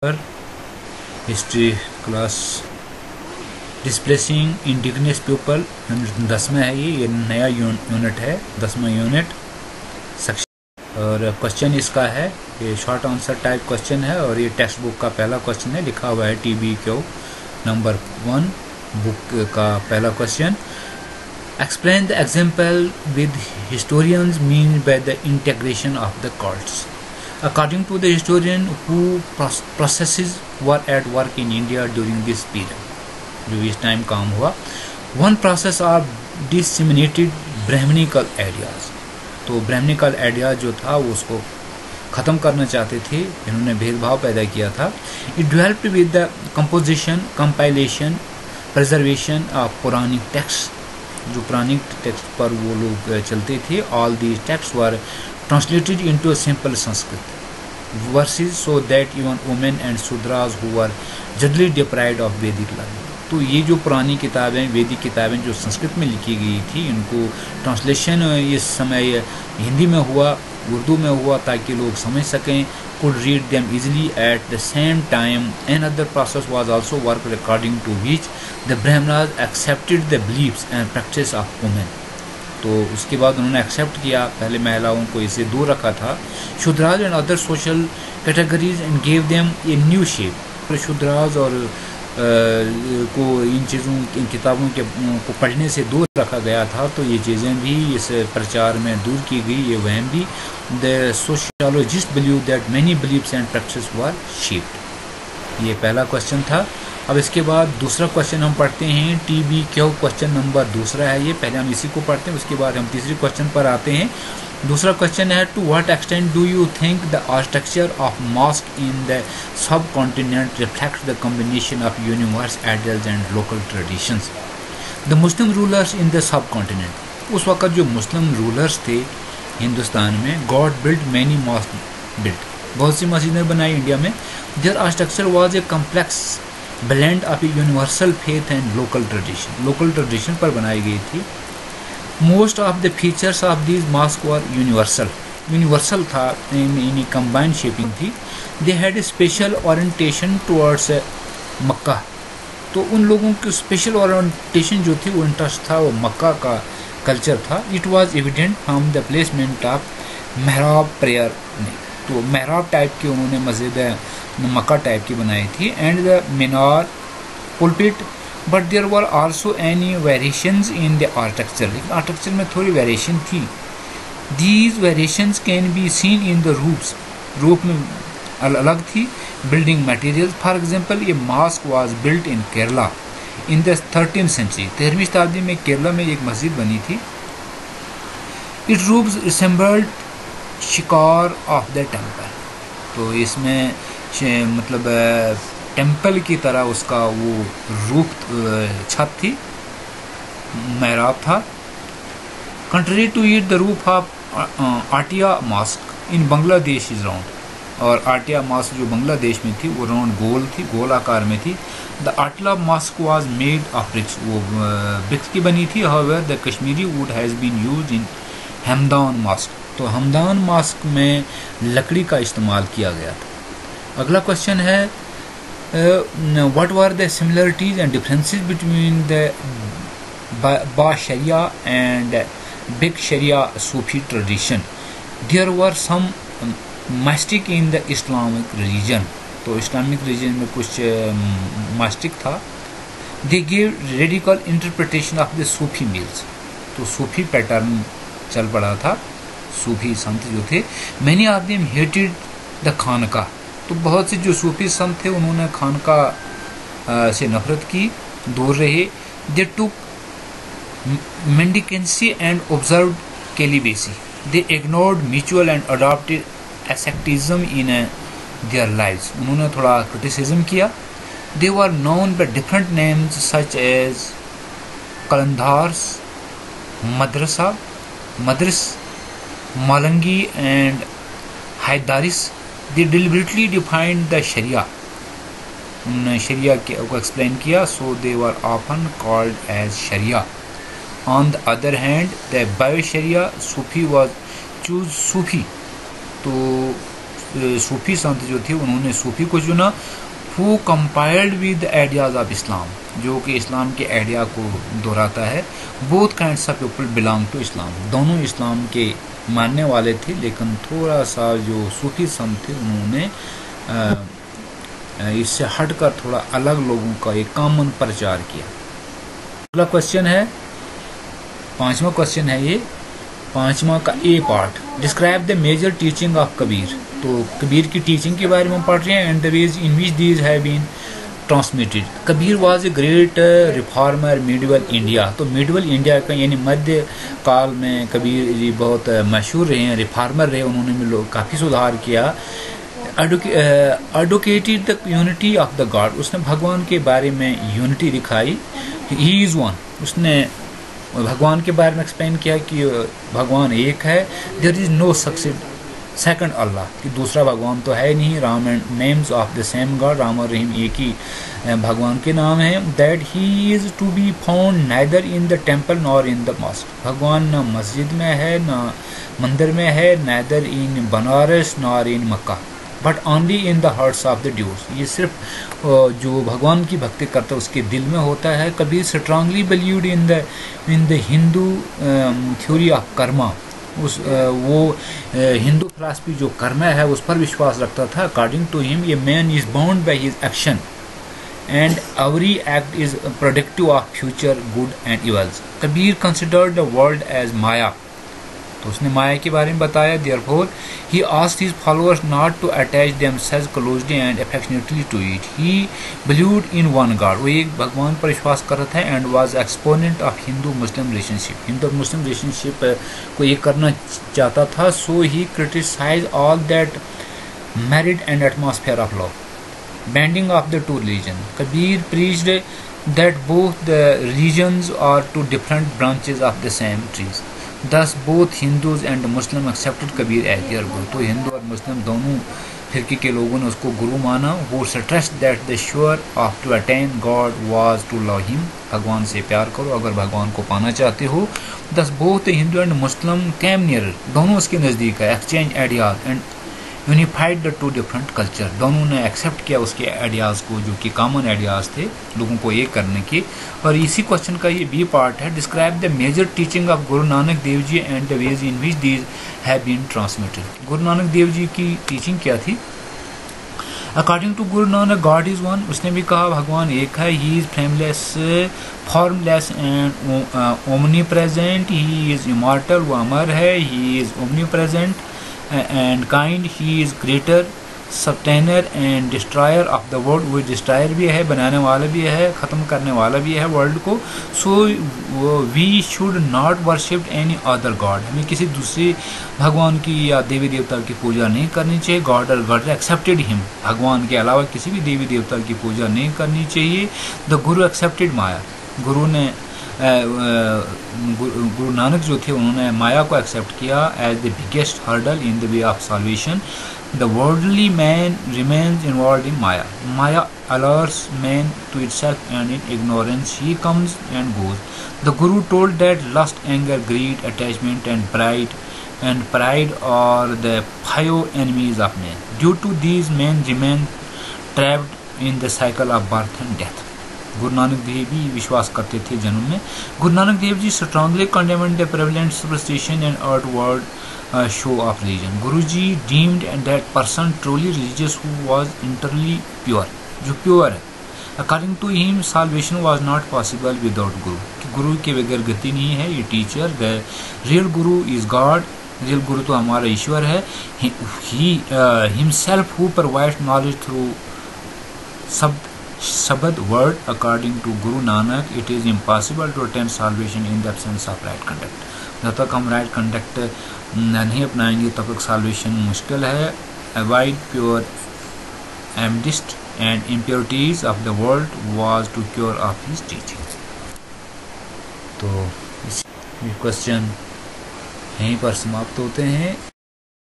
History class displacing indigenous people 10वां है। ये नया यूनिट है, 10वां यूनिट सेक्शन। और क्वेश्चन इसका है, ये शॉर्ट आंसर टाइप क्वेश्चन है और ये टेक्स्ट बुक का पहला क्वेश्चन है। लिखा हुआ है TBQ नंबर 1 बुक का पहला question. Explain the example with historians mean by the integration of the cults. According to the historian, who processes were at work in India during this period, जो इस time काम हुआ। One process of disseminated Brahminical ideas, तो Brahminical idea जो था वो उसको ख़त्म करना चाहते थे, इन्होंने भेदभाव पैदा किया था। It developed with the composition, compilation, preservation of Puranic texts, जो पुरानिक टेक्स्ट पर वो लोग चलते थे। All these texts were translated into a simple Sanskrit verses so that even women and Sudras who were generally deprived of Vedic learning, तो ये जो पुरानी किताबें, वैदिक किताबें जो संस्कृत में लिखी गई थी, इनको ट्रांसलेशन इस समय हिंदी में हुआ, उर्दू में हुआ, ताकि लोग समझ सकें, could read them easily. At the same time, another process was also worked according to which the Brahmanas accepted the beliefs and practice of women. तो उसके बाद उन्होंने एक्सेप्ट किया, पहले महिलाओं को इसे दूर रखा था, Shudras and other social categories, and gave them a new shape. Shudras और को इन चीज़ों, इन किताबों के को पढ़ने से दूर रखा गया था, तो ये चीज़ें भी इस प्रचार में दूर की गई, ये वहम भी। The sociologist believe that many beliefs and practice were shaped. ये पहला क्वेश्चन था। अब इसके बाद दूसरा क्वेश्चन हम पढ़ते हैं। TBQ क्वेश्चन नंबर 2 है ये। पहले हम इसी को पढ़ते हैं, उसके बाद हम तीसरे क्वेश्चन पर आते हैं। दूसरा क्वेश्चन है, to what extent do you think the architecture of mosque in the subcontinent reflects the combination of universe ideals and local traditions. The Muslim rulers in the subcontinent, उस वक्त जो Muslim rulers थे हिंदुस्तान में, got build many mosque build, बहुत सी मस्जिदें बनाई India में। Their architecture was a complex blend of universal faith and local tradition, local tradition पर बनाई गई थी। Most of the features of these mosque were universal, universal था, इनकी कंबाइंड शेपिंग थी। They had a special orientation towards Mecca, तो उन लोगों की स्पेशल ओरिएंटेशन जो थी, वो इंटरेस्ट था, वो मक्का का कल्चर था। It was evident from the placement of मेहराब प्रेयर में, तो मेहराब टाइप की उन्होंने मस्जिद मक्का टाइप की बनाई थी। And the minar, pulpit, but there were also any variations in the architecture, लेकिन आर्किटेक्चर में थोड़ी वेरिएशन थी। These variations can be seen in the roofs, roof में अलग थी। बिल्डिंग मटेरियल, फॉर एग्जांपल ये mosque was built in Kerala in the 13th century, 13वीं शताब्दी में केरला में एक मस्जिद बनी थी। इट रूफ्स रिसेंबल्ड शिकार ऑफ द टेम्पल, तो इसमें मतलब टेम्पल की तरह उसका वो रूफ, छत थी, मेहराब था। Contrary to it the roof of Atiya mosque in Bangladesh is round, और आटिया मॉस्क जो बांग्लादेश में थी वो राउंड गोल थी, गोल आकार में थी। The Atiya mosque was made of bricks, वो ब्रिक्स की बनी थी। However the Kashmiri wood has been used in Hamdan mosque, तो हमदान मॉस्क में लकड़ी का इस्तेमाल किया गया था। अगला क्वेश्चन है, what were the similarities and differences between the Bashariya and Beshariya Sufi tradition. There were some mystics in the Islamic religion, तो इस्लामिक रिलीजन में कुछ मास्टिक था। They give radical interpretation of the Sufi meals, तो Sufi pattern चल पड़ा था, सूफी संत जो थे। Many of them hated the khanqah, तो बहुत से जो सूफी संत थे उन्होंने खानका से नफरत की, दूर रहे। They took mendicancy and observed celibacy, they ignored mutual and adopted asceticism in their lives, उन्होंने थोड़ा क्रिटिसिज्म किया। They were known by different names such as Qalandars, madrasa, Madaris, Malangi and Haidaris. They deliberately defined the Sharia, उन्होंने शरिया को explain किया, so they were often called as Sharia. On the other hand, the Bio Sharia Sufi was choose Sufi, तो सूफी संत जो थे उन्होंने सूफी को चुना। Who compiled with ideas of Islam, जो कि इस्लाम के आइडिया को दोहराता है। Both kinds of people belong to Islam, दोनों इस्लाम के मानने वाले थे, लेकिन थोड़ा सा जो सूफी संत थे उन्होंने इससे हटकर थोड़ा अलग लोगों का एक कॉमन प्रचार किया। अगला क्वेश्चन है, पांचवा क्वेश्चन है ये, पांचवा का a part, describe the major teaching of Kabir. तो कबीर की टीचिंग के बारे में पढ़ रहे हैं, and the ways in which these have been transmitted. Kabir was a great reformer medieval India. तो मिडिवल इंडिया का यानी मध्य काल में कबीर जी बहुत मशहूर रहे हैं, रिफॉर्मर रहे, उन्होंने काफ़ी सुधार किया। Advocated the unity of the God, उसने भगवान के बारे में यूनिटी दिखाई। ही इज़ वन, उसने भगवान के बारे में एक्सप्लेन किया कि भगवान एक है। There is no second Allah, कि दूसरा भगवान तो है नहीं। Ram and names of the same god, Ram और रहीम एक ही भगवान के नाम है। That he is to be found neither in the temple nor in the mosque, भगवान न मस्जिद में है न मंदिर में है, neither in Banaras nor in Mecca, but only in the hearts of the devout. ये सिर्फ जो भगवान की भक्ति करता है उसके दिल में होता है। Kabir strongly believed in the Hindu theory of Karma, वो हिंदू फिलासफी जो कर्मा है उस पर विश्वास रखता था। According to him a man is bound by his action and every act is productive of future good and evils. Kabir considered the world as maya, तो उसने माया के बारे में बताया। Therefore he asked his followers not to attach themselves closely and affectionately to it. He believed in one god, वो एक भगवान पर विश्वास कर रहा था। And was exponent of Hindu Muslim relationship, Hindu Muslim relationship को ये करना चाहता था। So he criticise all that married and atmosphere of love, bonding of the two religion. Kabir preached that both the religions are two different branches of the same trees. Thus both Hindus and Muslim accepted Kabir as their guru. तो हिंदू और मुस्लिम दोनों फिरके के लोगों ने उसको गुरु माना। Who stressed that the sure of to attain God was to love him, भगवान से प्यार करो अगर भगवान को पाना चाहते हो। Thus both the Hindu and Muslim came nearer, दोनों उसके नज़दीक है। Exchange ideas and unified the two different culture, दोनों ने एक्सेप्ट किया उसके आइडियाज़ को जो कि कॉमन आइडियाज़ थे लोगों को एक करने के। और इसी क्वेश्चन का ये बी पार्ट है, describe the major teaching of Guru Nanak Dev ji and the ways in which these have been transmitted. Guru Nanak Dev जी की टीचिंग क्या थी? According to Guru Nanak God is one, उसने भी कहा भगवान एक है। He is frameless formless and omni present, he is immortal, वो अमर है। He is omni present and kind, he is greater sustainer and destroyer of the world, वो डिस्ट्रॉयर भी है, बनाने वाला भी है, ख़त्म करने वाला भी है वर्ल्ड को। So we should not worship any other god, हमें किसी दूसरे भगवान की या देवी देवता की पूजा नहीं करनी चाहिए। गॉड और गॉड एक्सेप्टेड हिम, भगवान के अलावा किसी भी देवी देवता की पूजा नहीं करनी चाहिए। द गुरु एक्सेप्टेड माया, गुरु ने गुरु नानक जो थे उन्होंने माया को एक्सेप्ट किया as the biggest hurdle in the way of salvation. The worldly man remains involve in maya, maya alerts man to itself and in ignorance he comes and goes. The guru told that lust, anger, greed, attachment and pride are the 5 enemies of man. Due to these, men remain trapped in the cycle of birth and death. गुरु नानक देव भी विश्वास करते थे जन्म में। Guru Nanak Dev ji strongly condemned the prevalent superstition and outward show of religion. Guru ji deemed that person truly religious who was internally pure, जो pure है। According to him salvation was not possible without guru, कि गुरु के बगैर गति नहीं है। ये teacher the real guru is God, real गुरु तो हमारा ईश्वर है। He himself who provides knowledge through shabd word. According to Guru Nanak it is impossible to attain salvation in the absence of right conduct. जब तक हम राइट कंडक्ट नहीं अपनाएंगे तब तक साल्वेशन मुश्किल है। Avoid pure amidst and impurities of the world was to core of his teaching. तो क्वेश्चन यहीं पर समाप्त होते हैं।